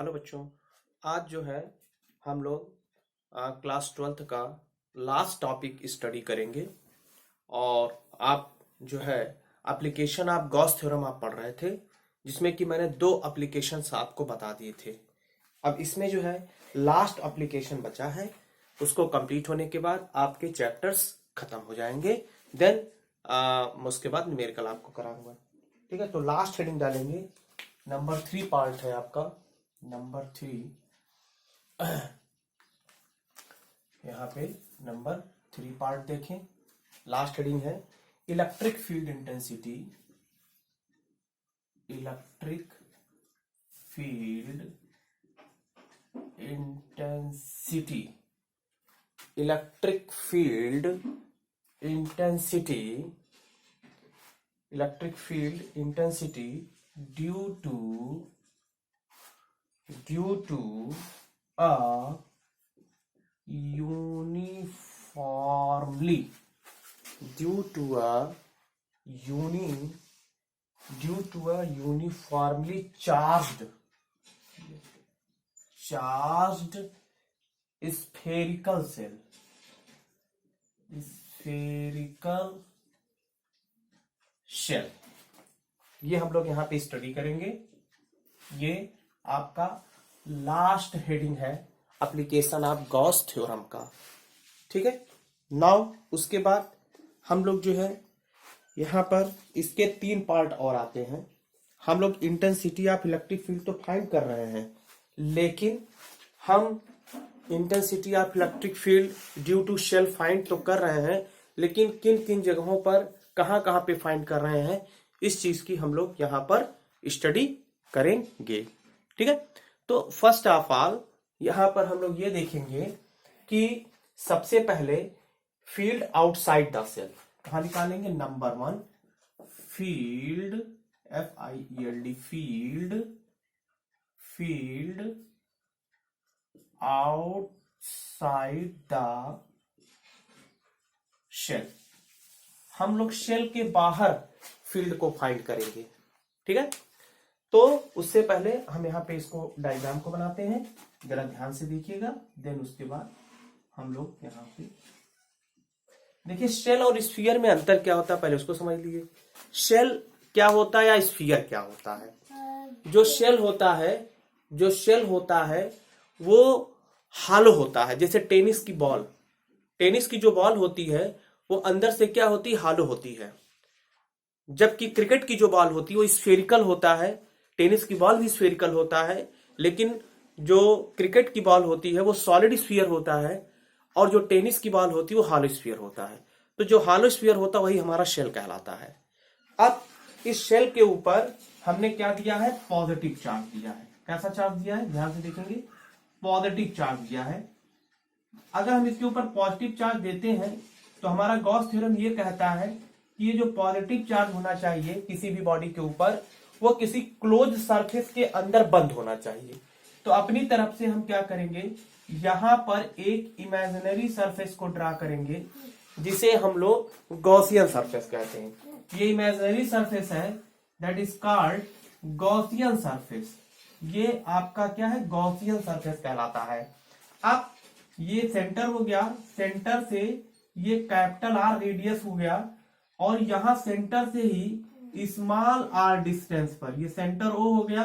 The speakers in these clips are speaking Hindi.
हेलो बच्चों। आज जो है हम लोग क्लास 12th का लास्ट टॉपिक स्टडी करेंगे। और आप जो है एप्लीकेशन आप गॉस थ्योरम आप पढ़ रहे थे, जिसमें कि मैंने 2 एप्लीकेशंस आपको बता दिए थे। अब इसमें जो है लास्ट एप्लीकेशन बचा है, उसको कंप्लीट होने के बाद आपके चैप्टर्स खत्म हो जाएंगे। देन उसके बाद न्यूमेरिकल आपको कराऊंगा। ठीक है, तो लास्ट हेडिंग डालेंगे। नंबर 3 पार्ट है आपका, नंबर 3। यहाँ पे नंबर 3 पार्ट देखें। लास्ट हेडिंग है electric field intensity. Electric field intensity. Electric field intensity. Electric field intensity due to a uniformly charged spherical shell। ये हम लोग यहाँ पे स्टडी करेंगे। ये आपका लास्ट हेडिंग है एप्लीकेशन ऑफ गॉस थ्योरम का। ठीक है, नाउ उसके बाद हम लोग जो है यहाँ पर इसके 3 पार्ट और आते हैं। हम लोग इंटेंसिटी ऑफ इलेक्ट्रिक फील्ड तो फाइंड कर रहे हैं, लेकिन हम intensity of electric field due to shell find तो कर रहे हैं, लेकिन किन किन जगहों पर कहाँ कहाँ पे फाइंड कर रहे हैं, इस चीज की हम लोग यहाँ पर स्टडी करेंगे। ठीक है, तो फर्स्ट ऑफ ऑल यहां पर हम लोग ये देखेंगे कि सबसे पहले फील्ड आउटसाइड द सेल कहां निकालेंगे। Number 1 field, FIELD, field outside the shell. हम लोग शेल के बाहर फील्ड को फाइंड करेंगे। ठीक है, तो उससे पहले हम यहाँ पे इसको डायग्राम को बनाते हैं, जरा ध्यान से देखिएगा। देन उसके बाद हम लोग यहाँ पे देखिए शेल और स्फीयर में अंतर क्या होता है, पहले उसको समझ लीजिए। शेल क्या होता है या स्फीयर क्या होता है। जो शेल होता है वो हालो होता है। जैसे टेनिस की जो बॉल होती है वो अंदर से क्या होती है, हालो होती है। जबकि क्रिकेट की जो बॉल होती है वो स्फेरिकल होता है। टेनिस की बॉल भी स्फेरिकल होता है, लेकिन जो क्रिकेट की बॉल होती है वो सॉलिड स्फीयर होता है, और जो टेनिस की बॉल होती है वो हॉलो स्फीयर होता है। तो जो हॉलो स्फीयर होता है वही हमारा शेल कहलाता है। अब इस शेल के ऊपर हमने क्या दिया है, पॉजिटिव चार्ज दिया है। कैसा चार्ज दिया है, ध्यान से देखेंगे, पॉजिटिव चार्ज दिया है। अगर हम इसके ऊपर पॉजिटिव चार्ज देते हैं तो हमारा गॉस थ्योरम ये कहता है कि ये जो पॉजिटिव चार्ज होना चाहिए किसी भी बॉडी के ऊपर, वो किसी क्लोज सरफेस के अंदर बंद होना चाहिए। तो अपनी तरफ से हम क्या करेंगे, यहां पर एक इमेजिनरी सरफेस को ड्रा करेंगे, जिसे हम लोग गॉसियन सरफेस कहते हैं। ये इमेजिनरी सरफेस है, that is called Gaussian surface. ये आपका क्या है, गॉसियन सरफेस कहलाता है। अब ये सेंटर हो गया, सेंटर से ये कैपिटल R रेडियस हो गया, और यहां सेंटर से ही स्मॉल r डिस्टेंस पर, ये सेंटर O हो गया,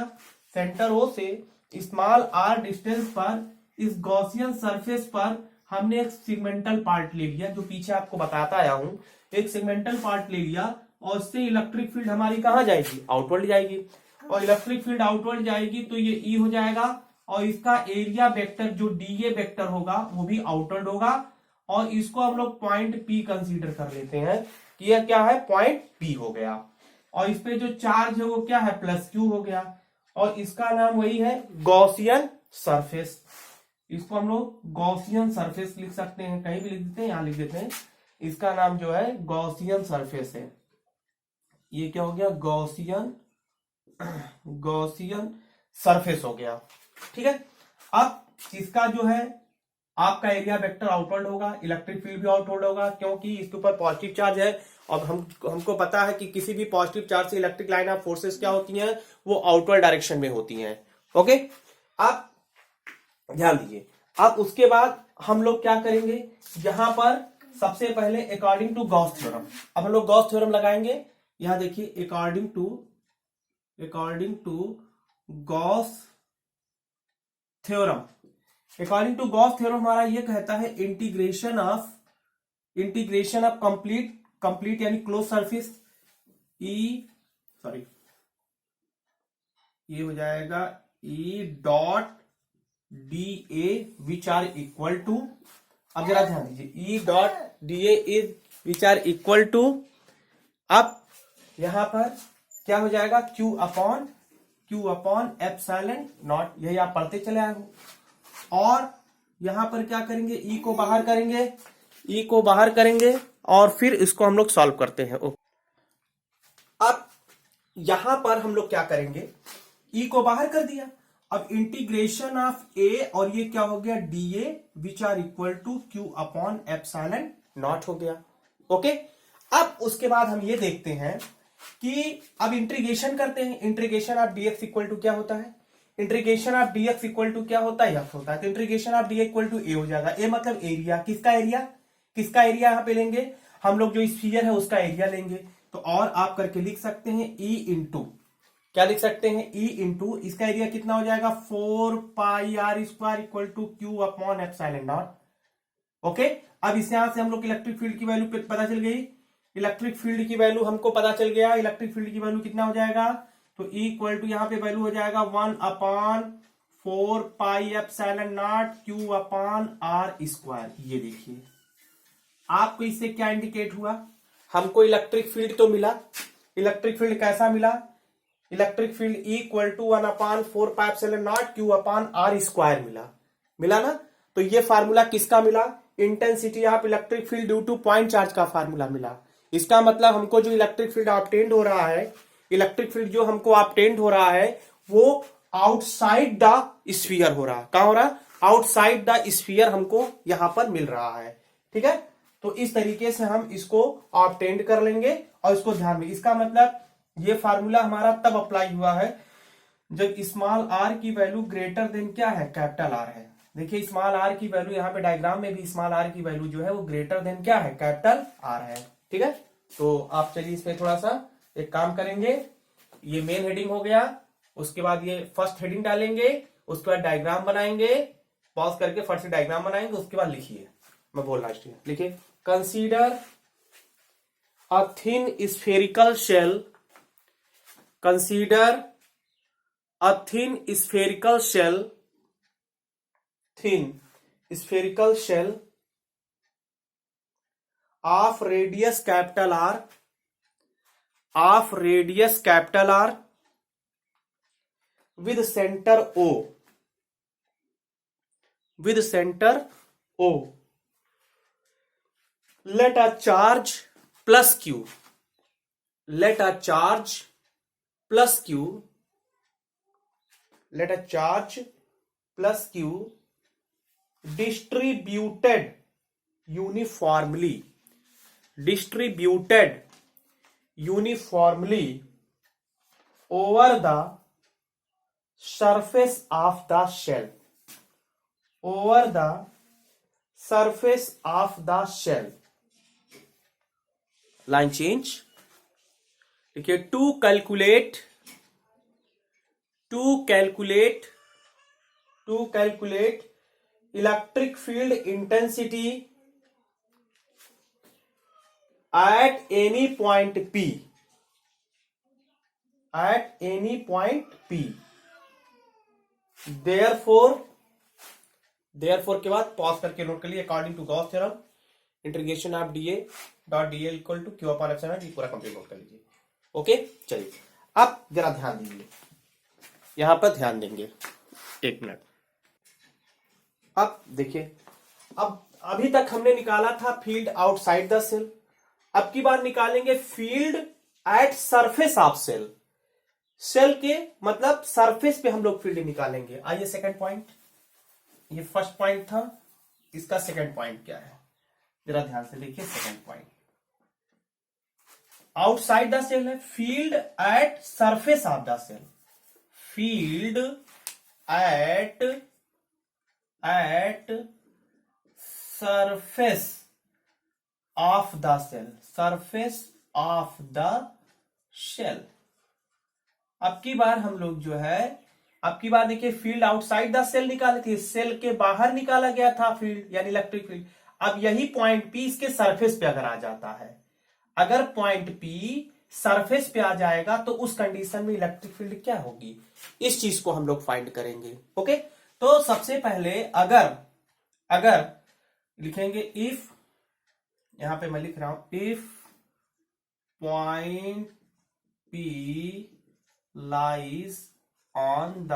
सेंटर O से स्मॉल r डिस्टेंस पर इस गॉसियन सरफेस पर हमने एक सेगमेंटल पार्ट ले लिया, जो पीछे आपको बताता आया हूं। एक सेगमेंटल पार्ट ले लिया, और उससे इलेक्ट्रिक फील्ड हमारी कहां जाएगी, आउटवर्ड जाएगी। और इलेक्ट्रिक फील्ड आउटवर्ड जाएगी तो ये E हो जाएगा, और इसका एरिया वेक्टर जो DA वेक्टर होगा वो भी आउटवर्ड होगा। और इसको हम लोग पॉइंट P कंसीडर कर लेते हैं कि यह क्या है, पॉइंट P हो गया। और इस पे जो चार्ज है वो क्या है, +Q हो गया, और इसका नाम वही है गॉसियन सरफेस। इसको हम लोग गॉसियन सरफेस लिख सकते हैं, कहीं भी लिख देते हैं, यहां लिख देते हैं। इसका नाम जो है गॉसियन सरफेस है। ये क्या हो गया, गॉसियन सरफेस हो गया। ठीक है, अब इसका जो है आपका एरिया वेक्टर आउटवर्ड होगा, इलेक्ट्रिक फील्ड भी आउटवर्ड होगा, क्योंकि इसके ऊपर पॉजिटिव चार्ज है। और हमको पता है कि किसी भी पॉजिटिव चार्ज से इलेक्ट्रिक लाइन ऑफ फोर्सेस क्या होती हैं, वो आउटवर्ड डायरेक्शन में होती हैं। ओके, आप ध्यान दीजिए। अब उसके बाद हम लोग क्या करेंगे, यहां पर सबसे पहले अकॉर्डिंग टू गॉस थ्योरम, अब हम लोग गॉस थ्योरम लगाएंगे। यहां देखिए according to Gauss theorem, according to Gauss theorem हमारा ये कहता है इंटीग्रेशन ऑफ कंप्लीट यानी क्लोज सरफेस ये हो जाएगा E dot d A which are equal to, अब जरा ध्यान दीजिए, E dot d A is which are equal to, अब यहां पर क्या हो जाएगा, क्यू अपॉन एप्सिलॉन नॉट, यही आप पढ़ते चले आए हो। और यहां पर क्या करेंगे, ई को बाहर करेंगे और फिर इसको हम लोग सॉल्व करते हैं। अब यहां पर हम लोग क्या करेंगे, ई को बाहर कर दिया, अब इंटीग्रेशन ऑफ ए और ये क्या हो गया, d A which are equal to q upon epsilon naught हो गया। ओके, अब उसके बाद हम ये देखते हैं कि अब इंटीग्रेशन करते हैं, integration of dx equal to क्या होता है, integration of dx equal to क्या होता है, एफ होता है, तो integration of d equal to A हो जाएगा। ए मतलब एरिया, किसका एरिया यहां पे लेंगे हम लोग, जो स्फीयर है उसका एरिया लेंगे। तो और आप करके लिख सकते हैं ई इंटू, क्या लिख सकते हैं, ई इंटू इसका एरिया कितना हो जाएगा, 4 pi r square equal to q upon epsilon naught. Okay, अब इस यहां से हम लोग इलेक्ट्रिक फील्ड की वैल्यू पता चल गई, इलेक्ट्रिक फील्ड की वैल्यू हमको पता चल गया, इलेक्ट्रिक फील्ड की वैल्यू कितना हो जाएगा, तो ई इक्वल टू यहां पे वैल्यू हो जाएगा 1 upon 4 pi epsilon naught q upon r square. ये देखिए आपको इससे क्या इंडिकेट हुआ, हमको इलेक्ट्रिक फील्ड तो मिला, इलेक्ट्रिक फील्ड कैसा मिला, electric field equal to 1 upon 4 pi epsilon naught q upon r square मिला ना। तो ये फार्मूला किसका मिला, intensity of electric field due to point charge का फार्मूला मिला। इसका मतलब हमको जो इलेक्ट्रिक फील्ड ऑब्टेन्ड हो रहा है, इलेक्ट्रिक फील्ड जो हमको ऑब्टेन्ड हो रहा है वो आउटसाइड द स्फीयर हो रहा है, कहां हो रहा है, आउटसाइड द स्फीयर हमको यहां पर मिल रहा है। ठीक है, तो इस तरीके से हम इसको ऑब्टेन्ड कर लेंगे और इसको ध्यान में, इसका मतलब ये फार्मूला हमारा तब अप्लाई हुआ है जब स्मॉल आर की वैल्यू ग्रेटर देन क्या है, कैपिटल आर है। देखिए स्मॉल आर की वैल्यू यहाँ पे डायग्राम में भी स्मॉल आर की वैल्यू जो है वो ग्रेटर देन क्या है, कैपिटल आर है। ठीक है, तो आप चलिए इस पे थोड़ा सा एक काम करेंगे, ये मेन हेडिंग हो गया, उसके बाद ये फर्स्ट हेडिंग डालेंगे, उसके बाद डायग्राम बनाएंगे, पॉज करके फर्स्ट से डायग्राम बनाएंगे, उसके बाद लिखिए, मैं बोल रहा हूँ, लिखिए consider a thin spherical shell, consider a thin spherical shell of radius capital R with center O, let a charge plus Q distributed uniformly over the surface of the shell, line change। देखिए to calculate electric field intensity at any point P, therefore के बाद पॉज करके नोट कर लिए, according to Gauss theorem integration of d A dot d A equal to q upon epsilon, ये पूरा कंप्लीट नोट कर लीजिए। ओके, चलिए अब जरा ध्यान दीजिए, यहां पर ध्यान देंगे, एक मिनट। अब देखिए, अब अभी तक हमने निकाला था फील्ड आउटसाइड द सेल, अब की बार निकालेंगे field at surface of shell, shell के मतलब सरफेस पे हम लोग फील्ड निकालेंगे। आइए सेकंड पॉइंट, ये फर्स्ट पॉइंट था, इसका सेकंड पॉइंट क्या है, जरा ध्यान से देखिए। Second point outside the cell है, field at surface of the cell, field at surface of the cell, surface of the shell। अब की बार हम लोग जो है, अब की बार देखिए फील्ड आउटसाइड द सेल निकाले थे, सेल के बाहर निकाला गया था फील्ड यानी इलेक्ट्रिक फील्ड। अब यही पॉइंट पी इसके सरफेस पे अगर आ जाता है, अगर पॉइंट पी सरफेस पे आ जाएगा तो उस कंडीशन में इलेक्ट्रिक फील्ड क्या होगी, इस चीज को हम लोग फाइंड करेंगे। ओके, तो सबसे पहले अगर लिखेंगे इफ, यहां पे मैं लिख रहा हूं if point p lies on the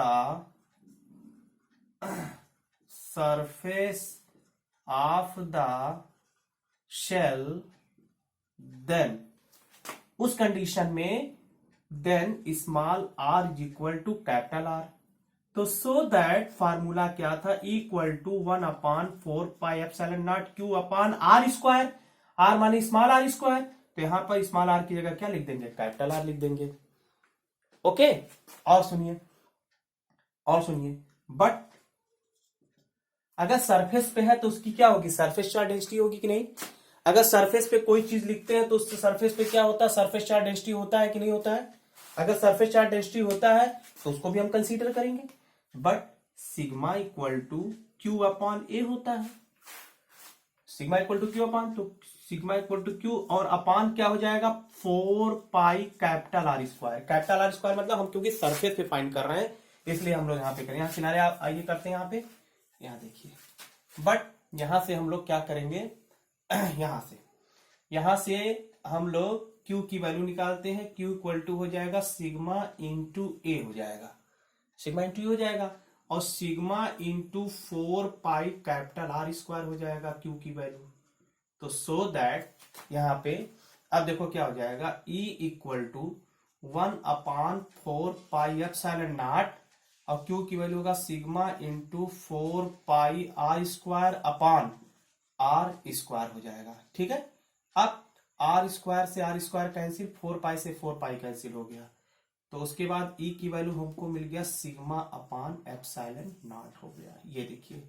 surface of the shell, then उस कंडीशन में then small r is equal to capital r. तो सो दैट फार्मूला क्या था, equal to 1/4 pi epsilon naught q upon r square, r माने स्मॉल आर स्क्वायर, तो यहां पर स्मॉल आर की जगह क्या लिख देंगे, कैपिटल आर लिख देंगे। ओके, और सुनिए बट अगर सरफेस पे है तो उसकी क्या होगी, सरफेस चार्ज डेंसिटी होगी कि नहीं। अगर सरफेस पे कोई चीज लिखते हैं तो उससे सरफेस पे क्या होता है, सरफेस चार्ज डेंसिटी होता है कि नहीं होता है। अगर सरफेस चार्ज डेंसिटी होता है तो उसको भी हम कंसीडर करेंगे, but sigma equal to q upon A होता है, sigma equal to q upon, तो सिग्मा इक्वल टू क्यू और अपॉन क्या हो जाएगा 4 pi capital R square. Capital R square मतलब हम क्योंकि सरफेस पे फाइंड कर रहे हैं इसलिए हम लोग यहाँ पे करें, यहाँ किनारे आइए करते हैं, यहाँ पे यहाँ देखिए, बट यहां से हम लोग क्या करेंगे, यहां से हम लोग Q की वैल्यू निकालते हैं, Q इक्वल टू हो जाएगा सिग्मा इंटू ए हो जाएगा, सिग्मा इंटू ए हो जाएगा, और sigma into 4 pi capital R square हो जाएगा Q की वैल्यू। तो सो दैट यहां पे अब देखो क्या हो जाएगा, E equal to 1/4 pi epsilon naught, और Q की वैल्यू होगा sigma into 4 pi r square upon r square हो जाएगा। ठीक है, अब आर स्क्वायर से आर स्क्वायर कैंसिल, 4 पाई से 4 पाई कैंसिल हो गया, तो उसके बाद E की वैल्यू हमको मिल गया सिग्मा अपॉन एप्सिलॉन नॉट हो गया। ये देखिए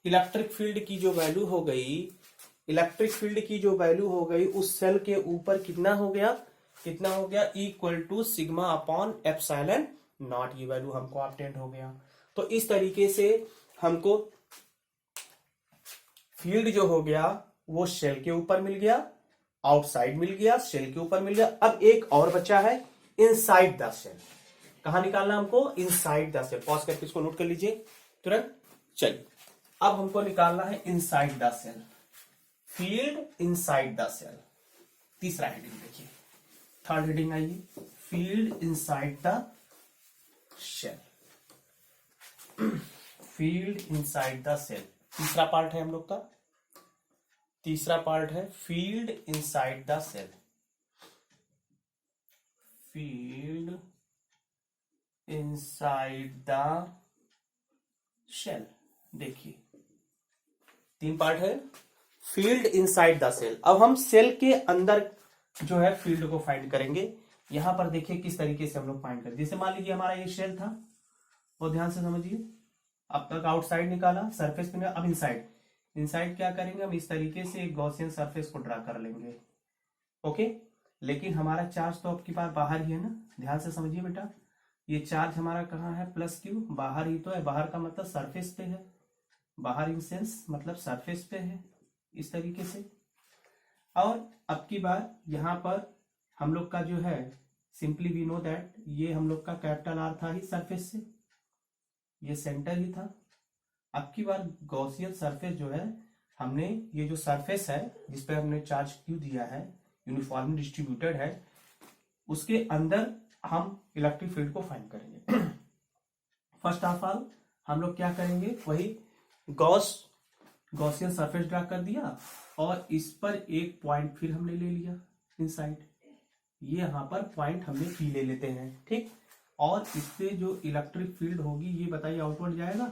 इलेक्ट्रिक फील्ड की जो वैल्यू हो गई, इलेक्ट्रिक फील्ड की जो वैल्यू हो गई उस सेल के ऊपर कितना हो गया, equal to sigma upon epsilon naught, ये वैल्यू हमको ऑब्टेन हो गया। तो इस तरीके से हमको फील्ड जो हो गया वो शेल के ऊपर मिल गया, आउटसाइड मिल गया, शेल के ऊपर मिल गया। अब एक और बचा है इनसाइड द शेल, कहां निकालना हमको, इनसाइड द शेल। पॉज करके इसको नोट कर लीजिए तुरंत। चलिए अब हमको निकालना है inside the cell, field inside the shell. तीसरा हेडिंग देखिए, थर्ड हेडिंग आइए, field inside the shell, field inside the shell. तीसरा पार्ट है हम लोग का, तीसरा पार्ट है field inside the cell, field inside the shell. देखिए 3 पार्ट है, फील्ड इनसाइड द सेल। अब हम सेल के अंदर जो है फील्ड को फाइंड करेंगे। यहां पर देखिए किस तरीके से हम लोग फाइंड करें। जैसे मान लीजिए हमारा ये शेल था, वो ध्यान से समझिए, अब तक आउटसाइड निकाला, सरफेस पे, अब इनसाइड, इनसाइड क्या करेंगे हम, इस तरीके से एक गॉसियन सरफेस को ड्रा कर लेंगे। ओके, लेकिन हमारा चार्ज तो आपकी बार बाहर ही है ना, ध्यान से समझिए बेटा, ये चार्ज हमारा कहाँ है, प्लस क्यू, बाहर ही तो है, बाहर का मतलब सरफेस पे है, बाहर इन सेंस मतलब सरफेस पे है, इस तरीके से। और अब की बार यहां पर हम लोग का जो है, सिंपली वी नो दैट ये हम लोग का कैपिटल आर था ही सरफेस से, ये सेंटर ही था। अब की बार गॉसियन सरफेस जो है, हमने ये जो सरफेस है जिस पे हमने चार्ज क्यू दिया है, यूनिफॉर्मली डिस्ट्रीब्यूटेड है, उसके अंदर हम इलेक्ट्रिक फील्ड को फाइंड करेंगे। फर्स्ट ऑफ ऑल हम लोग क्या करेंगे, वही गॉसियन सरफेस ड्रा कर दिया, और इस पर एक पॉइंट फिर हमने ले लिया इनसाइड, ये यहां पर पॉइंट हमने पी ले लेते हैं, ठीक। और इससे जो इलेक्ट्रिक फील्ड होगी ये बताइए आउटवर्ड जाएगा,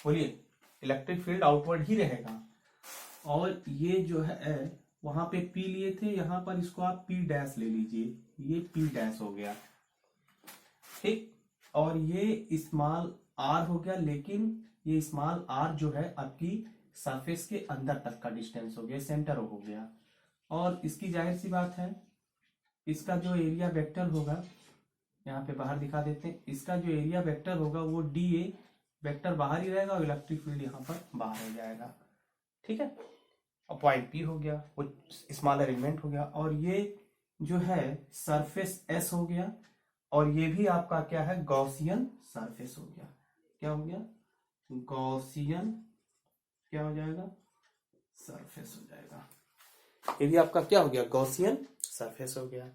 बोलिए, इलेक्ट्रिक फील्ड आउटवर्ड ही रहेगा। और ये जो है वहां पे पी लिए थे, यहां पर इसको आप पी डैश ले लीजिए, ये पी डैश हो गया, ठीक। और ये स्मॉल आर हो गया, लेकिन ये स्मॉल आर जो है आपकी सरफेस के अंदर तक का डिस्टेंस हो गया, सेंटर हो गया। और इसकी जाहिर सी बात है इसका जो एरिया वेक्टर होगा, यहाँ पे बाहर दिखा देते हैं, इसका जो एरिया वेक्टर होगा वो डी ए वेक्टर बाहर ही रहेगा और इलेक्ट्रिक फील्ड यहाँ पर बाहर हो जाएगा। ठीक है, और पॉइंट पी हो गया, वो स्मॉलर एलिमेंट हो गया, और ये जो है सरफेस एस हो गया, और ये भी आपका क्या है, गॉसियन सरफेस हो गया। क्या हो गया, गॉसियन क्या हो जाएगा, सरफेस हो जाएगा। ये भी आपका क्या हो गया, गॉसियन सरफेस हो गया।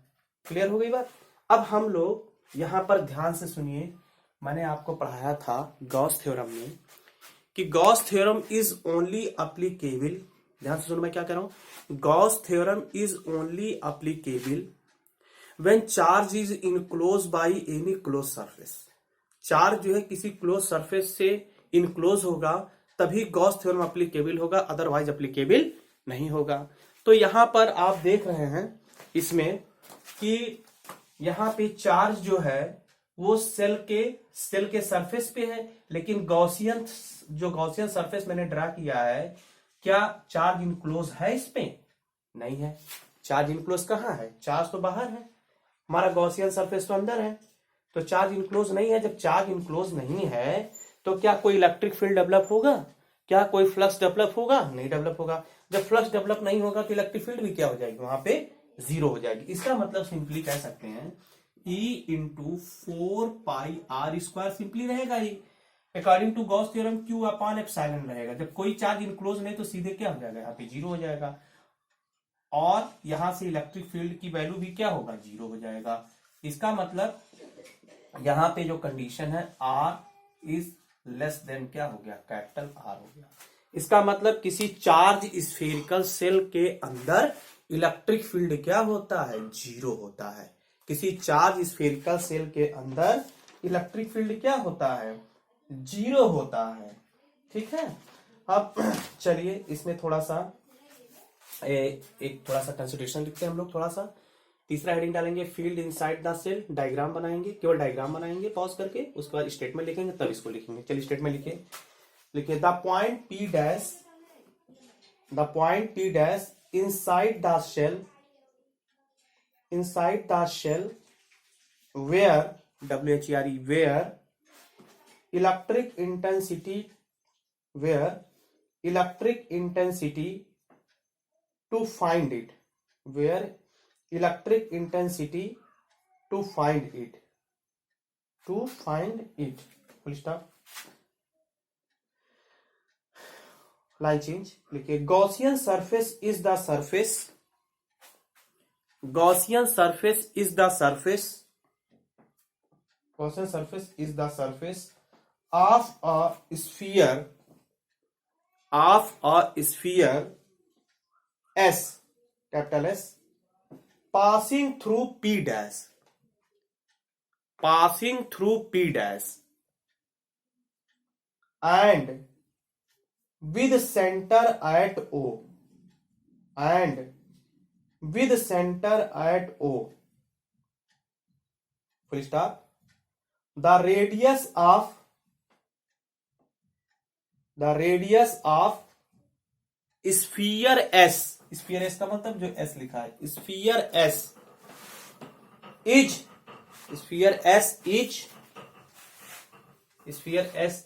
क्लियर हो गई बात। अब हम लोग यहां पर ध्यान से सुनिए, मैंने आपको पढ़ाया था गॉस थ्योरम में कि Gauss theorem is only applicable, ध्यान से सुनो मैं क्या कह रहा हूं, Gauss theorem is only applicable when charge is enclose by any close surface. Charge जो है किसी क्लोज सरफेस से इनक्लोज होगा तभी गॉस थ्योरम एप्लीकेबल होगा, अदरवाइज एप्लीकेबल नहीं होगा। तो यहां पर आप देख रहे हैं इसमें कि यहां पे चार्ज जो है वो सेल के सरफेस पे है, लेकिन गॉसियन सरफेस मैंने ड्रा किया है, क्या चार्ज इनक्लोज है इस पे, नहीं है। चार्ज इनक्लोज कहां है, चार्ज तो बाहर है, हमारा गॉसियन सरफेस तो अंदर है, तो चार्ज इनक्लोज नहीं है। जब चार्ज इनक्लोज नहीं है तो क्या कोई इलेक्ट्रिक फील्ड डेवलप होगा, क्या कोई फ्लक्स डेवलप होगा, नहीं डेवलप होगा। जब फ्लक्स डेवलप नहीं होगा तो इलेक्ट्रिक फील्ड भी क्या हो जाएगी, वहां पे जीरो हो जाएगी। इसका मतलब सिंपली कह सकते हैं E इंटू 4πr² सिंपली रहेगा ही, according to Gauss theorem Q upon epsilon रहेगा। जब कोई चार्ज इनक्लोज नहीं तो सीधे क्या हो जाएगा, यहाँ पे जीरो हो जाएगा, और यहां से इलेक्ट्रिक फील्ड की वैल्यू भी क्या होगा, जीरो हो जाएगा। इसका मतलब यहां पे जो कंडीशन है R इज लेस देन क्या हो गया, कैपिटल R हो गया। इसका मतलब किसी चार्ज स्फेरिकल सेल के अंदर इलेक्ट्रिक फील्ड क्या होता है, जीरो होता है। किसी चार्ज स्फेरिकल सेल के अंदर इलेक्ट्रिक फील्ड क्या होता है, जीरो होता है। ठीक है, अब चलिए इसमें थोड़ा सा एक थोड़ा सा कंसिडरेशन लिखते हैं हम लोग। थोड़ा सा तीसरा हेडिंग डालेंगे, field inside the shell, diagram बनाएंगे, केवल डायग्राम बनाएंगे पॉज करके, उसके बाद स्टेटमेंट लिखेंगे, तब इसको लिखेंगे। चलिए स्टेटमेंट लिखिए the point P dash inside the shell where electric intensity to find it full stop, line change लिखिए, Gaussian surface is the surface of a sphere S, capital S, passing through P dash and with center at O, full stop, the radius of sphere S का मतलब जो S लिखा है, sphere S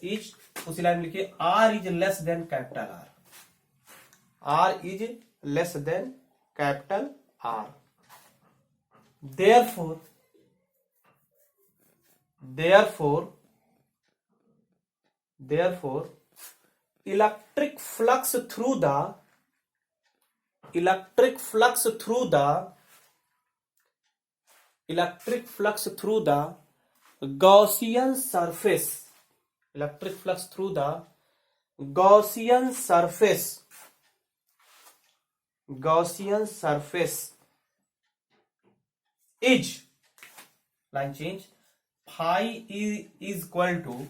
is उसी लाइन में लिखिए R is less than capital R। therefore electric flux through the Gaussian surface is, line change, phi is equal to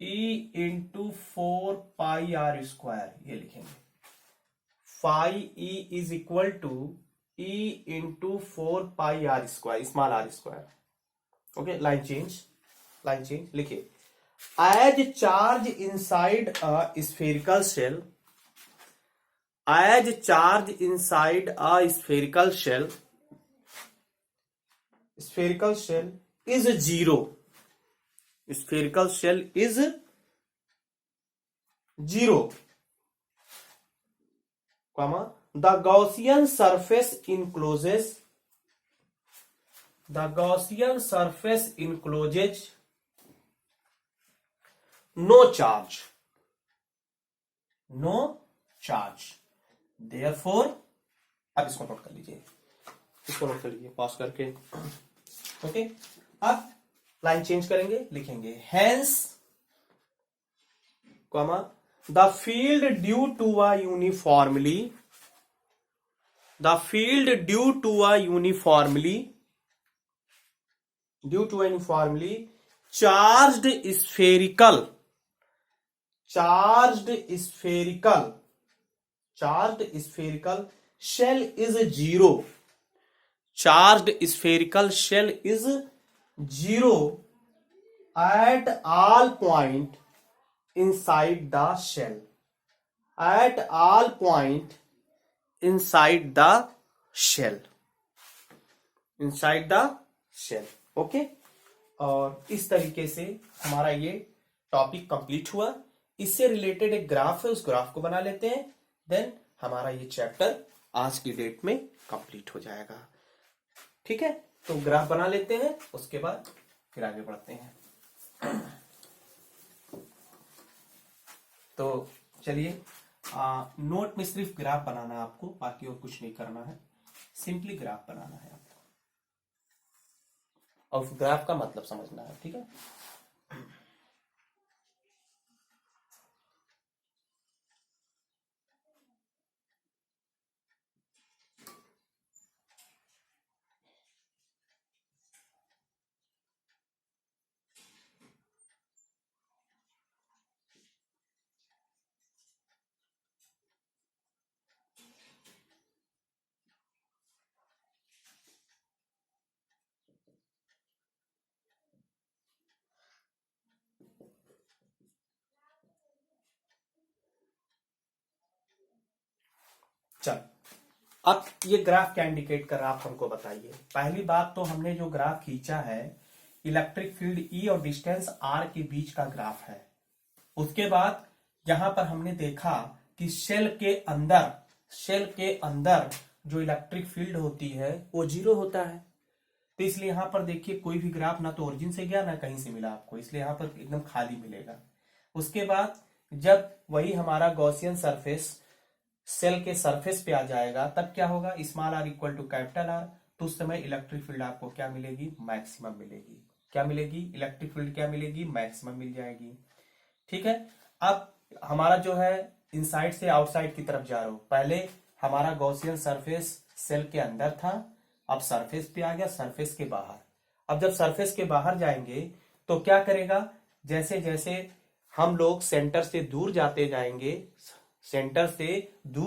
E into 4πr², ये लिखेंगे, phi E is equal to E into 4πr², small r²। Okay, line change लिखिए, as charge inside a spherical shell, as charge inside a spherical shell is zero, spherical shell is zero, comma, the Gaussian surface encloses no charge, therefore, अब इसको नोट कर लीजिए, पॉज करके, ओके। अब लाइन चेंज करेंगे, लिखेंगे hence, comma, the field due to a uniformly charged spherical shell is zero, charged spherical shell is zero at all point inside the shell, okay. और इस तरीके से हमारा ये टॉपिक कंप्लीट हुआ। इससे रिलेटेड एक ग्राफ है, उस ग्राफ को बना लेते हैं, देन हमारा ये चैप्टर आज की डेट में कंप्लीट हो जाएगा। ठीक है, तो ग्राफ बना लेते हैं, उसके बाद फिर आगे बढ़ते हैं। तो चलिए, नोट में सिर्फ ग्राफ बनाना है आपको, बाकी और कुछ नहीं करना है, सिंपली ग्राफ बनाना है आपको, और ग्राफ का मतलब समझना है। ठीक है, चल अब ये ग्राफ क्या इंडिकेट कर रहा है, आप हमको बताइए। पहली बात तो हमने जो ग्राफ खींचा है, इलेक्ट्रिक फील्ड ई और डिस्टेंस आर के बीच का ग्राफ है। उसके बाद यहां पर हमने देखा कि शेल के अंदर जो इलेक्ट्रिक फील्ड होती है वो जीरो होता है। तो इसलिए यहां पर देखिए, कोई भी ग्राफ ना तो ओरिजिन से गया ना कहीं से मिला आपको, इसलिए यहां पर एकदम खाली मिलेगा। उसके बाद जब वही हमारा गॉसियन सरफेस सेल के सरफेस पे आ जाएगा, तब क्या होगा, small r equal to capital r, तो उस समय इलेक्ट्रिक फील्ड आपको क्या मिलेगी, मैक्सिमम मिलेगी। क्या मिलेगी, इलेक्ट्रिक फील्ड क्या मिलेगी, मैक्सिमम मिल जाएगी। ठीक है, अब हमारा जो है इनसाइड से आउटसाइड की तरफ जा रहा हूं। पहले हमारा गॉसियन सरफेस सेल के अंदर था, अब सरफेस पे आ गया, सरफेस के बाहर। अब जब सरफेस के बाहर जाएंगे तो क्या करेगा, जैसे जैसे हम लोग सेंटर से दूर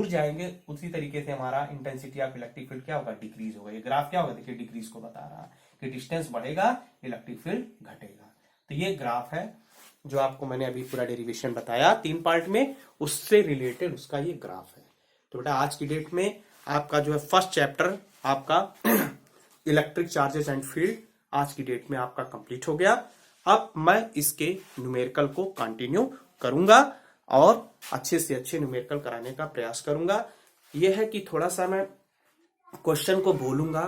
जाएंगे, उसी तरीके से हमारा इंटेंसिटी ऑफ इलेक्ट्रिक फील्ड क्या होगा, डिक्रीज होगा। ये ग्राफ क्या होगा, देखिए डिक्रीज को बता रहा है कि डिस्टेंस बढ़ेगा, इलेक्ट्रिक फील्ड घटेगा। तो ये ग्राफ है जो आपको मैंने अभी पूरा डेरिवेशन बताया 3 पार्ट में, उससे रिलेटेड उसका ये ग्राफ है। तो बेटा आज की डेट में आपका जो है फर्स्ट चैप्टर आपका इलेक्ट्रिक चार्जेस एंड फील्ड आज की डेट में आपका कंप्लीट हो गया। अब मैं इसके न्यूमेरिकल को कंटिन्यू करूंगा और अच्छे से अच्छे न्यूमेरिकल कराने का प्रयास करूंगा। यह है कि थोड़ा सा मैं क्वेश्चन को बोलूंगा,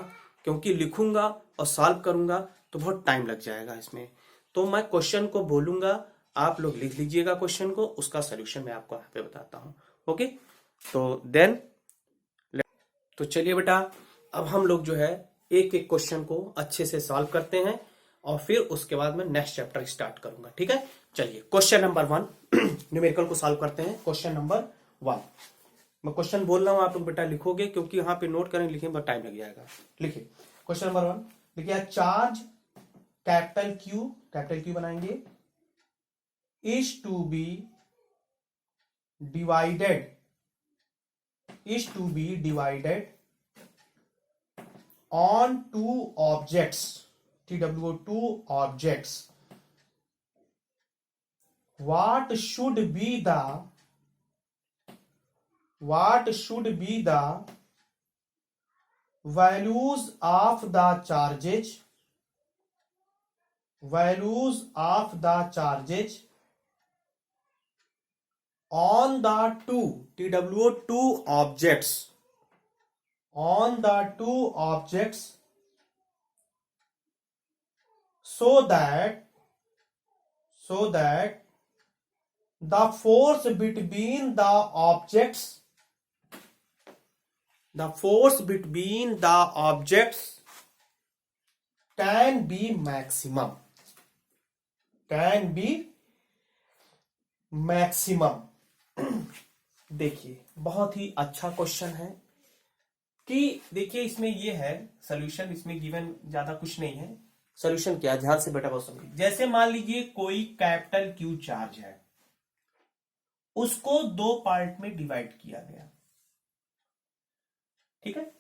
क्योंकि लिखूंगा और सॉल्व करूंगा तो बहुत टाइम लग जाएगा इसमें। तो मैं क्वेश्चन को बोलूंगा, आप लोग लिख लीजिएगा क्वेश्चन को, उसका सोल्यूशन मैं आपको यहाँ पे बताता हूँ। ओके, तो देन तो चलिए बेटा, अब हम लोग जो है एक एक क्वेश्चन को अच्छे से सॉल्व करते हैं और फिर उसके बाद मैं नेक्स्ट चैप्टर स्टार्ट करूंगा। ठीक है, चलिए क्वेश्चन नंबर 1 न्यूमेरिकल को सॉल्व करते हैं। क्वेश्चन नंबर 1, मैं क्वेश्चन बोल रहा हूं, आप लोग बेटा लिखोगे, क्योंकि यहाँ पे नोट करेंगे, लिखेंगे बहुत टाइम लग जाएगा। लिखिए क्वेश्चन नंबर 1, लिखिए चार्ज कैपिटल क्यू बनाएंगे, is to be divided on two objects, TWO, two objects what should be the values of the charges on the two objects so that the force between the objects can be maximum देखिए बहुत ही अच्छा क्वेश्चन है कि देखिए इसमें ये है सॉल्यूशन, इसमें गिवन ज्यादा कुछ नहीं है। सॉल्यूशन क्या, ध्यान से बेटा बहुत समझिए। जैसे मान लीजिए कोई कैपिटल क्यू चार्ज है, उसको दो पार्ट में डिवाइड किया गया, ठीक है,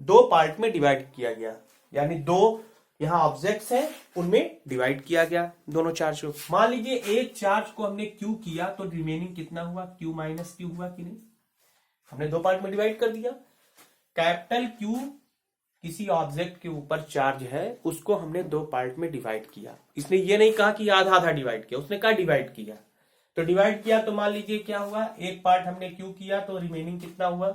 दो पार्ट में डिवाइड किया गया, यानी दो यहां ऑब्जेक्ट्स हैं उनमें डिवाइड किया गया दोनों चार्ज को। मान लीजिए एक चार्ज को हमने क्यू किया तो रिमेनिंग कितना हुआ, क्यू माइनस क्यू हुआ कि नहीं, हमने दो पार्ट में डिवाइड कर दिया। कैपिटल क्यू किसी ऑब्जेक्ट के ऊपर चार्ज है, उसको हमने दो पार्ट में डिवाइड किया। इसने ये नहीं कहा कि आधा आधा डिवाइड किया, उसने कहा डिवाइड किया। तो डिवाइड किया तो मान लीजिए क्या हुआ, एक पार्ट हमने क्यू किया तो रिमेनिंग कितना हुआ,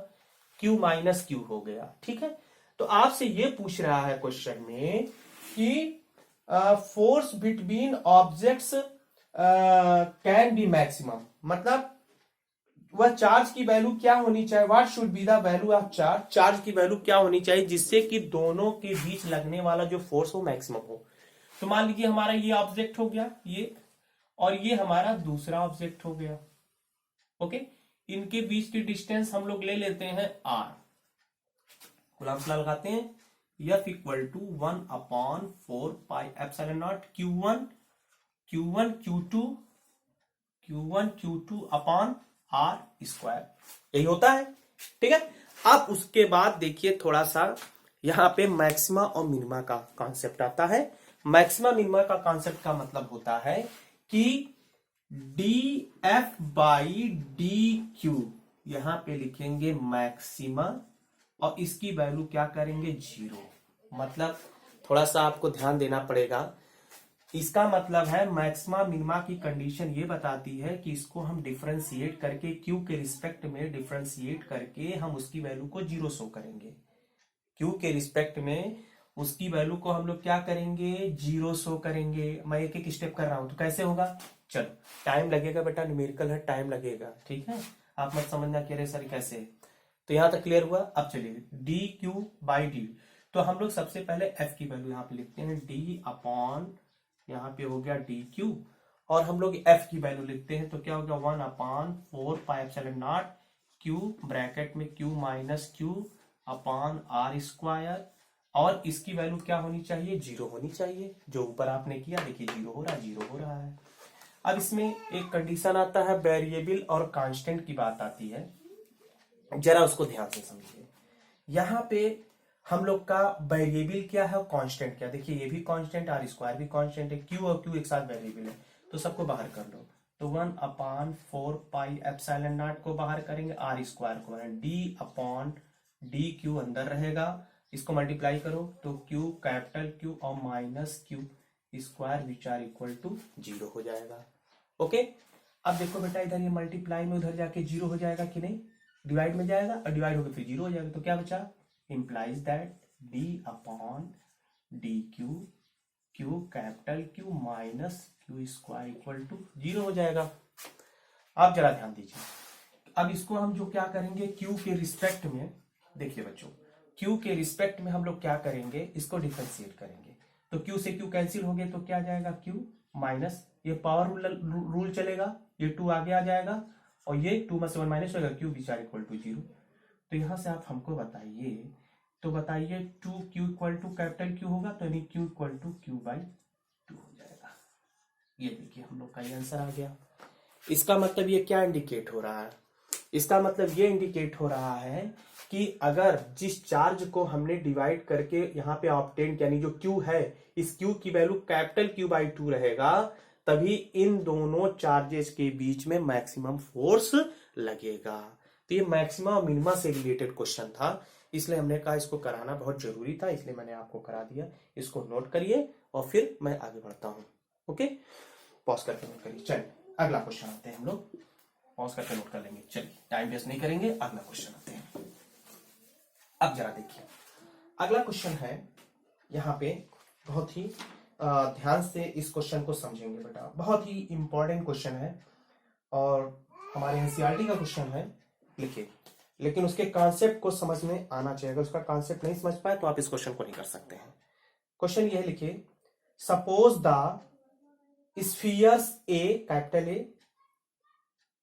क्यू माइनस क्यू हो गया, ठीक है। तो आपसे ये पूछ रहा है क्वेश्चन में कि force between objects can be maximum, मतलब वह चार्ज की वैल्यू क्या होनी चाहिए, what should be the value of charge की वैल्यू क्या होनी चाहिए जिससे कि दोनों के बीच लगने वाला जो फोर्स हो मैक्सिमम हो। तो मान लीजिए हमारा ये ऑब्जेक्ट हो गया ये, और ये हमारा दूसरा ऑब्जेक्ट हो गया, ओके। इनके बीच की डिस्टेंस हम लोग ले लेते हैं r, गुलामसला लगाते हैं, F equal to 1/4 pi epsilon naught Q1 Q2 upon r square, यही होता है, ठीक है। अब उसके बाद देखिए थोड़ा सा यहां पे मैक्सिमा और मिनिमा का कॉन्सेप्ट आता है। मैक्सिमा मिनिमा का कॉन्सेप्ट का मतलब होता है कि dF बाई dQ, यहां पे लिखेंगे मैक्सिमा और इसकी वैल्यू क्या करेंगे, 0। मतलब थोड़ा सा आपको ध्यान देना पड़ेगा। इसका मतलब है मैक्सिमा मिनिमा की कंडीशन ये बताती है कि इसको हम डिफरेंशिएट करके क्यू के रिस्पेक्ट में डिफरेंशिएट करके हम उसकी वैल्यू को 0 शो करेंगे। क्यू के रिस्पेक्ट में उसकी वैल्यू को हम लोग क्या करेंगे, 0 शो करेंगे। मैं एक एक स्टेप कर रहा हूं तो कैसे होगा, चलो टाइम लगेगा बेटा, न्यूमेरिकल है टाइम लगेगा, ठीक है। आप मत समझना कह रहे सर कैसे, तो यहां तक क्लियर हुआ। अब चलिए डी क्यू बाई डी, तो हम लोग सबसे पहले एफ की वैल्यू यहां पे लिखते हैं, डी अपॉन यहां पे हो गया डी क्यू, और हम लोग एफ की वैल्यू लिखते हैं तो क्या हो गया 1/4 pi epsilon naught q bracket में q minus q upon r square, और इसकी वैल्यू क्या होनी चाहिए, 0 होनी चाहिए। जो ऊपर आपने किया देखिए 0 हो रहा है। अब इसमें एक कंडीशन आता है, वेरिएबल और कांस्टेंट की बात आती है, जरा उसको ध्यान से समझिए। यहां पे हम लोग का वेरिएबल क्या है और कांस्टेंट क्या, देखिए ये भी कांस्टेंट, आर स्क्वायर भी कांस्टेंट है, क्यू और क्यू एक साथ वेरिएबल है, तो सबको बाहर कर लो। तो 1/4 पाई एप्सिलॉन नॉट को बाहर करेंगे, आर स्क्वायर को डी अपॉन डी क्यू अंदर रहेगा, इसको मल्टीप्लाई करो तो क्यू कैपिटल क्यू और minus q square which are equal to 0 हो जाएगा, ओके। अब देखो बेटा इधर ये मल्टीप्लाई में उधर जाके 0 हो जाएगा कि नहीं, डिवाइड में जाएगा और डिवाइड होकर फिर 0 हो जाएगा, तो क्या बचा, implies that d upon d q capital q minus q square equal to 0 हो जाएगा। आप जरा ध्यान दीजिए, अब इसको हम जो क्या करेंगे क्यू के रिस्पेक्ट में, देखिए बच्चों क्यू के रिस्पेक्ट में हम लोग क्या करेंगे, इसको डिफरेंशिएट करेंगे, तो क्यू से क्यू कैंसिल हो गए तो क्या जाएगा, क्यू माइनस ये पावर रूल चलेगा, ये 2 आगे आ जाएगा और ये 2 में से 1 माइनस होगा, q which are equal to 0। तो यहां से आप हमको बताइए, तो बताइए 2q equal to capital Q होगा, तो यानी q equal to q by 2 हो जाएगा। ये देखिए हम लोग का ये आंसर आ गया। इसका मतलब ये क्या इंडिकेट हो रहा है, इसका मतलब ये इंडिकेट हो रहा है कि अगर जिस चार्ज को हमने डिवाइड करके यहाँ पे ऑब्टेन यानी जो q है, इस q की वैल्यू कैपिटल क्यू बाई 2 रहेगा, तभी इन दोनों चार्जेस के बीच में मैक्सिमम फोर्स लगेगा। तो ये मैक्सिमम और मिनिमा से रिलेटेड क्वेश्चन था, इसलिए हमने कहा इसको कराना बहुत जरूरी था, इसलिए मैंने आपको करा दिया। इसको नोट करिए और फिर मैं आगे बढ़ता हूं। ओके, पॉज करके नोट करिए। चलिए अगला क्वेश्चन आते हैं, हम लोग पॉज करके नोट कर लेंगे। चलिए टाइम वेस्ट नहीं करेंगे, अगला क्वेश्चन आते हैं। अब जरा देखिए, अगला क्वेश्चन है यहाँ पे, बहुत ही ध्यान से इस क्वेश्चन को समझेंगे बेटा, बहुत ही इंपॉर्टेंट क्वेश्चन है और हमारे एनसीईआरटी का क्वेश्चन है। लिखिए, लेकिन उसके कॉन्सेप्ट को समझ में आना चाहिए। अगर उसका कॉन्सेप्ट नहीं समझ पाए तो आप इस क्वेश्चन को नहीं कर सकते हैं। क्वेश्चन ये लिखिए, suppose the spheres A, capital A,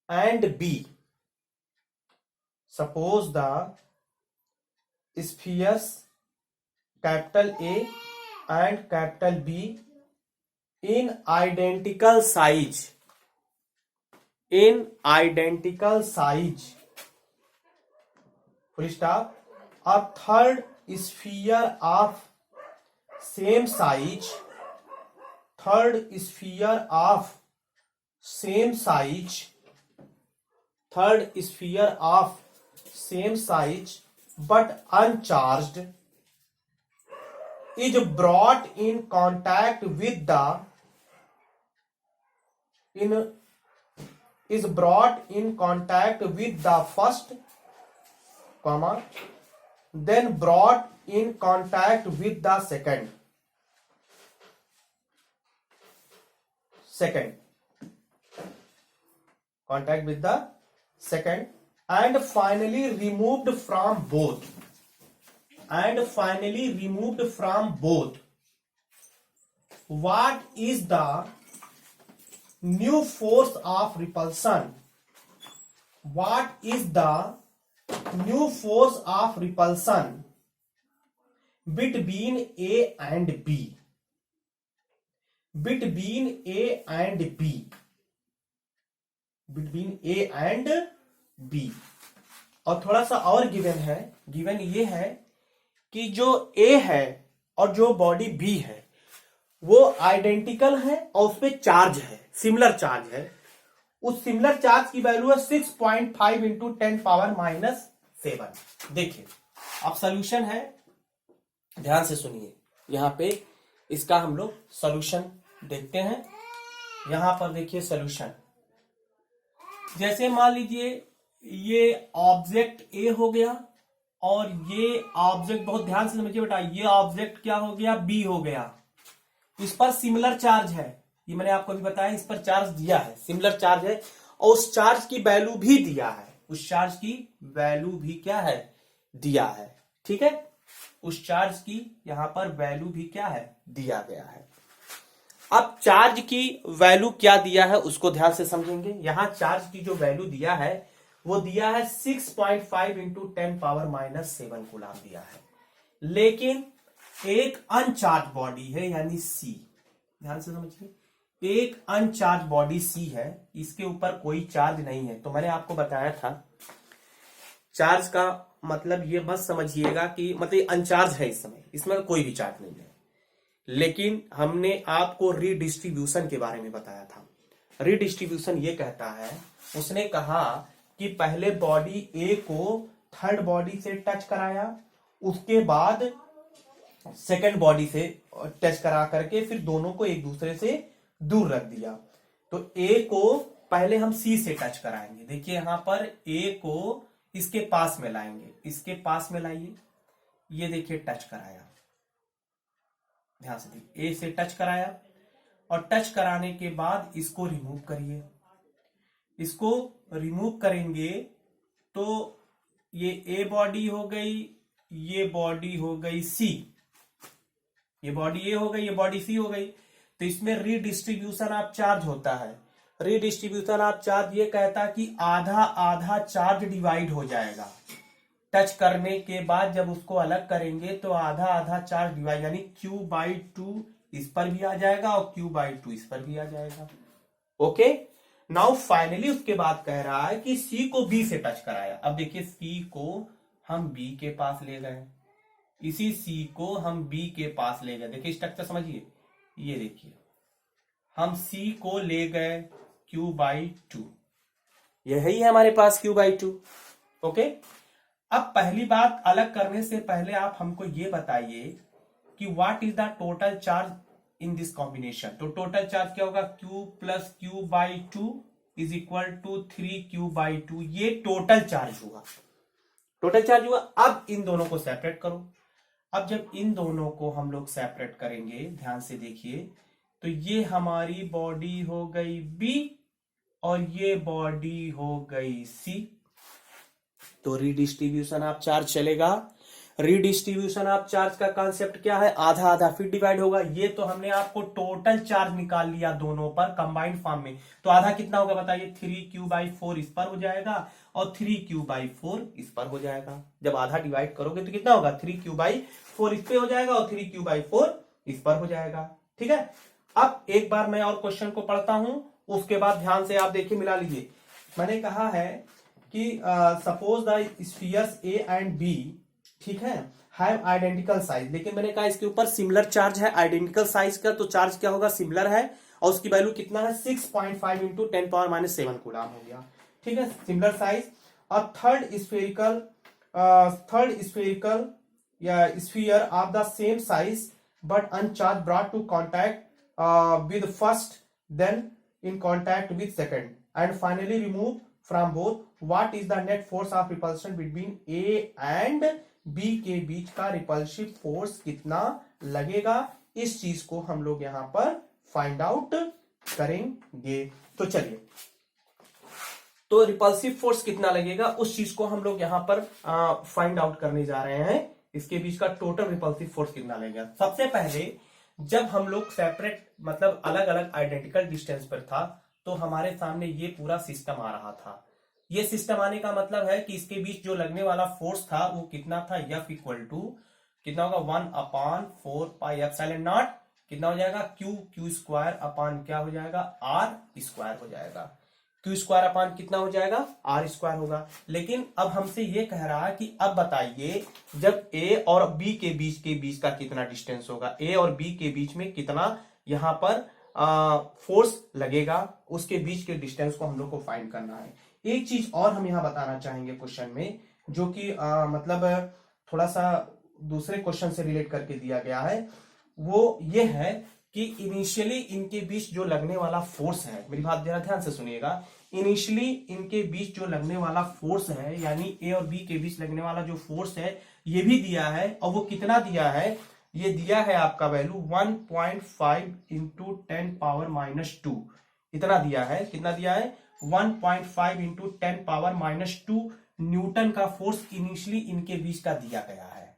and B, suppose the spheres capital A and capital B in identical size, in identical size, full stop, a third sphere of same size, third sphere of same size, third sphere of same size but uncharged is brought in contact with the is brought in contact with the first, comma, then brought in contact with the second, contact with the second, and finally removed from both, what is the new force of repulsion? What is the new force of repulsion between A and B? Between A and B. Between A and B. और थोड़ा सा और गिवन है, गिवन ये है कि जो A है और जो बॉडी B है वो आइडेंटिकल है और उस पर चार्ज है, सिमिलर चार्ज है। उस सिमिलर चार्ज की वैल्यू है 6.5 इंटू 10⁻⁷। देखिए अब सॉल्यूशन है, ध्यान से सुनिए, यहां पे इसका हम लोग सॉल्यूशन देखते हैं। यहां पर देखिए सॉल्यूशन, जैसे मान लीजिए ये ऑब्जेक्ट ए हो गया और ये ऑब्जेक्ट, बहुत ध्यान से समझिए बेटा, ये ऑब्जेक्ट क्या हो गया, बी हो गया। इस पर सिमिलर चार्ज है, ये मैंने आपको अभी बताया, इस पर चार्ज दिया है, सिमिलर चार्ज है और उस चार्ज की वैल्यू भी दिया है, उस चार्ज की वैल्यू भी क्या है, दिया है। ठीक है, उस चार्ज की यहां पर वैल्यू भी क्या है, दिया गया है। अब चार्ज की वैल्यू क्या दिया है उसको ध्यान से समझेंगे। यहां चार्ज की जो वैल्यू दिया है वो दिया है 6.5 इंटू 10⁻⁷ कूलम दिया है। लेकिन एक अनचार्ज बॉडी है यानी सी, ध्यान से समझिए, एक अनचार्ज बॉडी सी है, इसके ऊपर कोई चार्ज नहीं है। तो मैंने आपको बताया था चार्ज का मतलब ये मत समझिएगा कि मतलब अनचार्ज है, इस समय इसमें कोई भी चार्ज नहीं है। लेकिन हमने आपको रीडिस्ट्रीब्यूशन के बारे में बताया था। रीडिस्ट्रीब्यूशन ये कहता है, उसने कहा कि पहले बॉडी ए को थर्ड बॉडी से टच कराया, उसके बाद सेकंड बॉडी से टच करा करके फिर दोनों को एक दूसरे से दूर रख दिया। तो ए को पहले हम सी से टच कराएंगे। देखिए यहां पर ए को इसके पास में लाएंगे, इसके पास में लाइए, ये देखिए टच कराया, ध्यान से देखिए, ए से टच कराया और टच कराने के बाद इसको रिमूव करिए। इसको रिमूव करेंगे तो ये ए बॉडी हो गई, ये बॉडी हो गई सी, ये बॉडी ए हो गई, ये बॉडी सी हो गई। तो इसमें रीडिस्ट्रीब्यूशन ऑफ चार्ज होता है। रीडिस्ट्रीब्यूशन ऑफ चार्ज ये कहता है कि आधा आधा चार्ज डिवाइड हो जाएगा। टच करने के बाद जब उसको अलग करेंगे तो आधा आधा चार्ज डिवाइड, यानी Q/2 इस पर भी आ जाएगा और Q/2 इस पर भी आ जाएगा। ओके, नाउ फाइनली उसके बाद कह रहा है कि सी को बी से टच कराया। अब देखिए सी को हम बी के पास ले गए, इसी सी को हम बी के पास ले गए। देखिए स्ट्रक्चर समझिए, ये देखिए हम C को ले गए Q/2, यही है हमारे पास Q/2। ओके, अब पहली बात अलग करने से पहले आप हमको ये बताइए कि what is the total charge in this combination. तो टोटल चार्ज क्या होगा, Q plus Q/2 is equal to 3Q/2, ये टोटल चार्ज हुआ, टोटल चार्ज हुआ। अब इन दोनों को सेपरेट करो। अब जब इन दोनों को हम लोग सेपरेट करेंगे, ध्यान से देखिए, तो ये हमारी बॉडी हो गई B और ये बॉडी हो गई C। तो रिडिस्ट्रीब्यूशन ऑफ चार्ज चलेगा। रिडिस्ट्रीब्यूशन ऑफ चार्ज का कॉन्सेप्ट क्या है, आधा आधा फिर डिवाइड होगा। ये तो हमने आपको टोटल चार्ज निकाल लिया दोनों पर कंबाइंड फॉर्म में, तो आधा कितना होगा बताइए, 3Q/4 इस पर हो जाएगा और 3Q/4 इस पर हो जाएगा। जब आधा डिवाइड करोगे तो कितना होगा, 3Q/4 इस पे हो जाएगा और 3Q/4 इस पर हो जाएगा। ठीक है, अब एक बार मैं और क्वेश्चन को पढ़ता हूं, उसके बाद ध्यान से आप देखिए, मिला लीजिए। मैंने कहा है कि suppose the spheres A and B, ठीक है, हैव आइडेंटिकल साइज, लेकिन मैंने कहा इसके ऊपर सिमिलर चार्ज है। आइडेंटिकल साइज का तो चार्ज क्या होगा, सिमिलर है, और उसकी वैल्यू कितना है, 6.5 इंटू 10⁻⁻7 कूलम हो गया। ठीक है, सिमिलर साइज। और थर्ड स्फेरिकल या sphere of the same size but uncharged brought to contact with first, then in contact with second, and finally remove from both. What is the net force of repulsion between A and B के बीच का रिपल्सिव फोर्स कितना लगेगा, इस चीज को हम लोग यहां पर फाइंड आउट करेंगे। तो चलिए, तो रिपल्सिव फोर्स कितना लगेगा उस चीज को हम लोग यहां पर फाइंड आउट करने जा रहे हैं। इसके बीच का टोटल रिपल्सिव फोर्स कितना लगेगा। सबसे पहले जब हम लोग सेपरेट मतलब अलग अलग आइडेंटिकल डिस्टेंस पर था, तो हमारे सामने ये पूरा सिस्टम आ रहा था। ये सिस्टम आने का मतलब है कि इसके बीच जो लगने वाला फोर्स था वो कितना था, F इक्वल टू कितना होगा, 1/4πε0 कितना हो जाएगा, Q स्क्वायर अपान क्या हो जाएगा, R स्क्वायर हो जाएगा। Q स्क्वायर अपान कितना हो जाएगा, R स्क्वायर होगा। लेकिन अब हमसे ये कह रहा है कि अब बताइए जब A और B के बीच का कितना डिस्टेंस होगा, A और B के बीच में कितना यहां पर फोर्स लगेगा, उसके बीच के डिस्टेंस को हम लोग को फाइंड करना है। एक चीज और हम यहां बताना चाहेंगे क्वेश्चन में, जो कि मतलब थोड़ा सा दूसरे क्वेश्चन से रिलेट करके दिया गया है, वो ये है कि इनिशियली इनके बीच जो लगने वाला फोर्स है, मेरी बात जरा ध्यान से सुनिएगा, इनिशियली इनके बीच जो लगने वाला फोर्स है, यानी ए और बी के बीच लगने वाला जो फोर्स है, ये भी दिया है। और वो कितना दिया है, ये दिया है आपका वैल्यू 1.5 इंटू 10⁻⁻2, इतना दिया है। कितना दिया है, 1.5 इंटू 10⁻⁻2 न्यूटन का फोर्स इनिशियली इनके बीच का दिया गया है।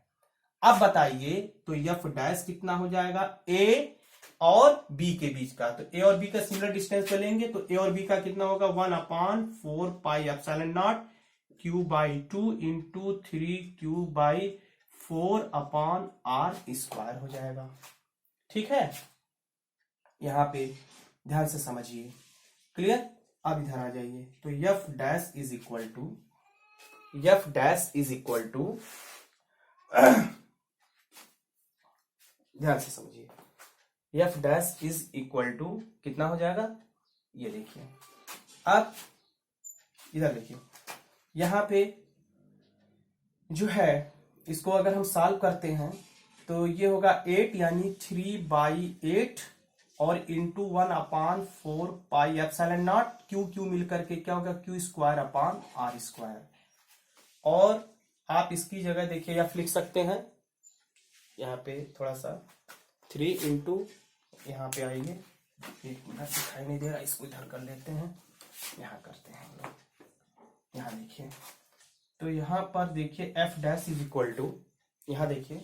अब बताइए तो F डैश कितना हो जाएगा, ए और बी के बीच का। तो ए और बी का सिमिलर डिस्टेंस पे लेंगे तो ए और बी का कितना होगा, 1/4πε0 Q/2 इंटू 3Q/4 अपान R स्क्वायर हो जाएगा। ठीक है, यहां पे ध्यान से समझिए, क्लियर। अब इधर आ जाइए, तो F dash is equal to ध्यान से समझिए, F dash is equal to कितना हो जाएगा, ये देखिए। अब इधर देखिए, यहां पे जो है इसको अगर हम सॉल्व करते हैं तो ये होगा 8 यानी 3/8 और इंटू 1/4πε0 क्यू मिलकर के क्या होगा, Q square upon R square. और आप इसकी जगह देखिए F लिख सकते हैं, यहाँ पे थोड़ा सा 3 इंटू, यहाँ पे आइए, एक मिनट दिखाई नहीं दे रहा, इसको इधर कर लेते हैं, यहाँ करते हैं हम लोग। यहाँ देखिए, तो यहाँ पर देखिए F dash is equal to, यहाँ देखिए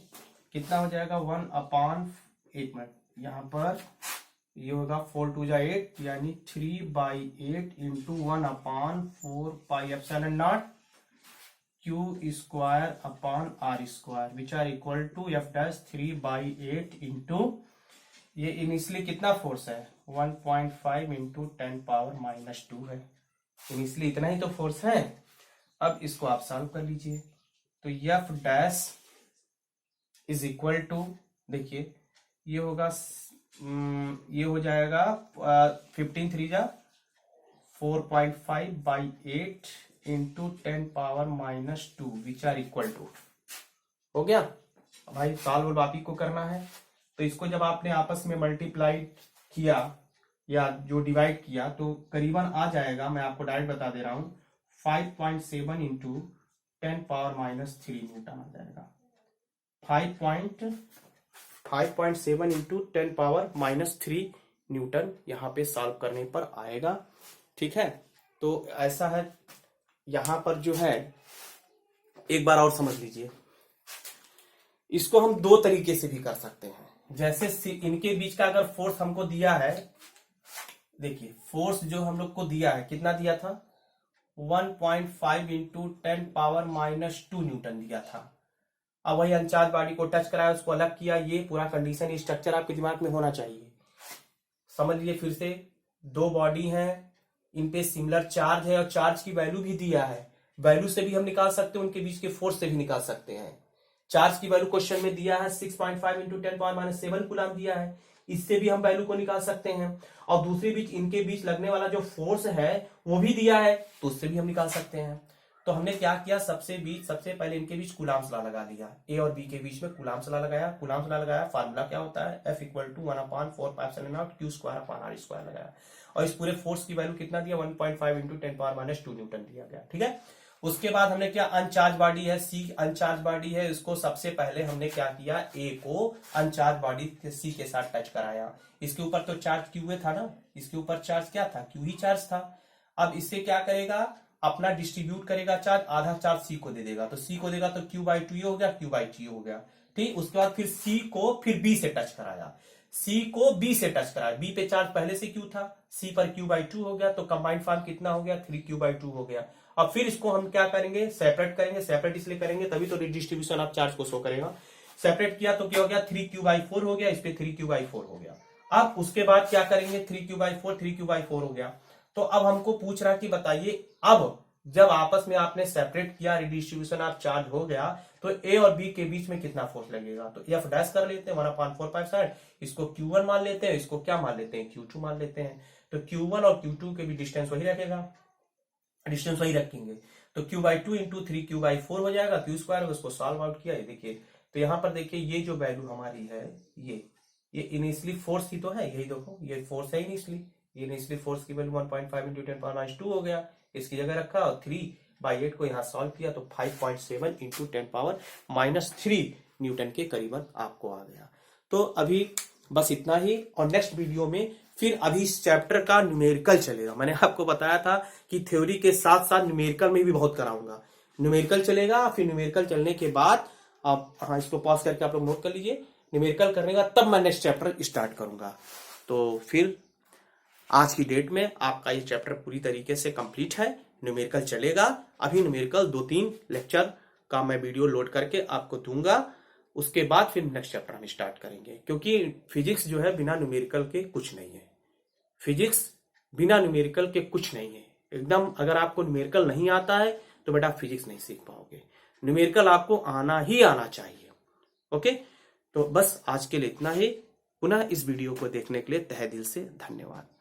कितना हो जाएगा, 1/1 मिनट, यहाँ पर ये होगा 4 2 जा 8 यानी 3/8 into 1/4πε0 Q square upon R square which are equal to F dash 3/8 into, ये इनिशियली कितना फोर्स है, 1.5 इंटू 10⁻⁻2 है। इनिशियली इतना ही तो फोर्स है। अब इसको आप सॉल्व कर लीजिए, तो F dash is equal to, देखिए ये होगा ये हो जाएगा 15 3 जा 4.5/8 into 10⁻⁻2 which are equal to. हो गया भाई, सॉल्व आप ही को करना है। तो इसको जब आपने आपस में मल्टीप्लाई किया या जो डिवाइड किया तो करीबन आ जाएगा, मैं आपको डायरेक्ट बता दे रहा हूं, 5.7 इंटू 10⁻³ न्यूटन आ जाएगा। 5.7 इंटू 10⁻³ न्यूटन यहाँ पे सॉल्व करने पर आएगा। ठीक है, तो ऐसा है। यहां पर जो है एक बार और समझ लीजिए, इसको हम दो तरीके से भी कर सकते हैं। जैसे इनके बीच का अगर फोर्स हमको दिया है, देखिए फोर्स जो हम लोग को दिया है कितना दिया था, 1.5 इंटू 10⁻⁻2 न्यूटन दिया था। अब वही अनचार्ज बॉडी को टच कराया, उसको अलग किया, ये पूरा कंडीशन स्ट्रक्चर आपके दिमाग में होना चाहिए। समझ लीजिए फिर से, दो बॉडी हैं, इन पे सिमिलर चार्ज है और चार्ज की वैल्यू भी दिया है। वैल्यू से भी हम निकाल सकते हैं, उनके बीच के फोर्स से भी निकाल सकते हैं। चार्ज की वैल्यू क्वेश्चन में दिया है 6.5 इंटू 10⁻⁻7 कूलम दिया है, इससे भी हम वैल्यू को निकाल सकते हैं। और दूसरी बीच इनके बीच लगने वाला जो फोर्स है वो भी दिया है, तो उससे भी हम निकाल सकते हैं। तो हमने क्या किया, सबसे पहले इनके बीच कूलम्ब लॉ लगा लिया। ए और बी के बीच में कूलम्ब लॉ लगाया। कूलम्ब लॉ लगाया, फार्मूला क्या होता है, F = 1/4πε0 Q² लगाया। और इस पूरे फोर्स की वैल्यू कितना दिया, 1.5 इंटू 10⁻⁻2 न्यूटन दिया गया। ठीक है, उसके बाद हमने क्या, अनचार्ज बॉडी है, सी अनचार्ज बॉडी है, इसको सबसे पहले हमने क्या किया, ए को अनचार्ज बॉडी सी के साथ टच कराया। इसके ऊपर तो चार्ज क्यू था ना, इसके ऊपर चार्ज क्या था, क्यू ही चार्ज था। अब इससे क्या करेगा, अपना डिस्ट्रीब्यूट करेगा चार्ज, आधा चार्ज सी को दे देगा, तो सी को देगा तो Q/2 हो गया, Q/T हो गया। ठीक, उसके बाद फिर सी को फिर बी से टच कराया, सी को बी से टच कराया, बी पे चार्ज पहले से क्यू था, सी पर Q/2 हो गया, तो कंबाइंड फॉर्म कितना हो गया, 3Q/2 हो गया। अब फिर इसको हम क्या करेंगे, सेपरेट करेंगे। सेपरेट इसलिए करेंगे तभी तो डिस्ट्रीब्यूशन ऑफ चार्ज को शो करेगा। सेपरेट किया तो क्या हो गया, 3Q/4 हो गया, इस पे 3Q/4 हो गया। अब उसके बाद क्या करेंगे, 3Q/4 हो गया। तो अब हमको पूछ रहा कि बताइए, अब जब आपस में आपने सेपरेट किया, रिडिस्ट्रीब्यूशन ऑफ चार्ज हो गया, तो ए और बी के बीच में कितना फोर्स लगेगा, तो F डैश कर लेते हैं 1/4π, इसको Q1 मान लेते हैं, इसको क्या मान लेते हैं, Q2 मान लेते हैं। तो Q1 और Q2 के भी डिस्टेंस वही रखेगा, डिस्टेंस वही रखेंगे, तो Q/2 इंटू 3Q/4 हो जाएगा, Q², उसको सॉल्व आउट किया। देखिए, तो यहां पर देखिए ये जो वैल्यू हमारी है, ये इनिशियली फोर्स ही तो है, यही देखो ये फोर्स है इनिशियली, ये इनिशियली फोर्स की वैल्यू 1.5 इंटू 10⁻2 हो गया, इसकी जगह रखा और 3/8 को यहाँ सॉल्व किया, तो 5.7 इंटू 10⁻³ न्यूटन के करीबन आपको आ गया। तो अभी बस इतना ही, और नेक्स्ट वीडियो में फिर अभी इस चैप्टर का न्यूमेरिकल चलेगा। मैंने आपको बताया था कि थ्योरी के साथ साथ न्यूमेरिकल में भी बहुत कराऊंगा। न्यूमेरिकल चलेगा, फिर न्यूमेरिकल चलने के बाद आप, हाँ इसको पॉज करके आप लोग नोट कर लीजिए, न्यूमेरिकल करने का तब मैं नेक्स्ट चैप्टर स्टार्ट करूंगा। तो फिर आज की डेट में आपका ये चैप्टर पूरी तरीके से कंप्लीट है, न्यूमेरिकल चलेगा। अभी न्यूमेरिकल 2-3 लेक्चर का मैं वीडियो लोड करके आपको दूंगा, उसके बाद फिर नेक्स्ट चैप्टर हम स्टार्ट करेंगे, क्योंकि फिजिक्स जो है बिना न्यूमेरिकल के कुछ नहीं है। फिजिक्स बिना न्यूमेरिकल के कुछ नहीं है एकदम। अगर आपको न्यूमेरिकल नहीं आता है तो बेटा फिजिक्स नहीं सीख पाओगे, न्यूमेरिकल आपको आना ही आना चाहिए। ओके, तो बस आज के लिए इतना ही। पुनः इस वीडियो को देखने के लिए तहे दिल से धन्यवाद।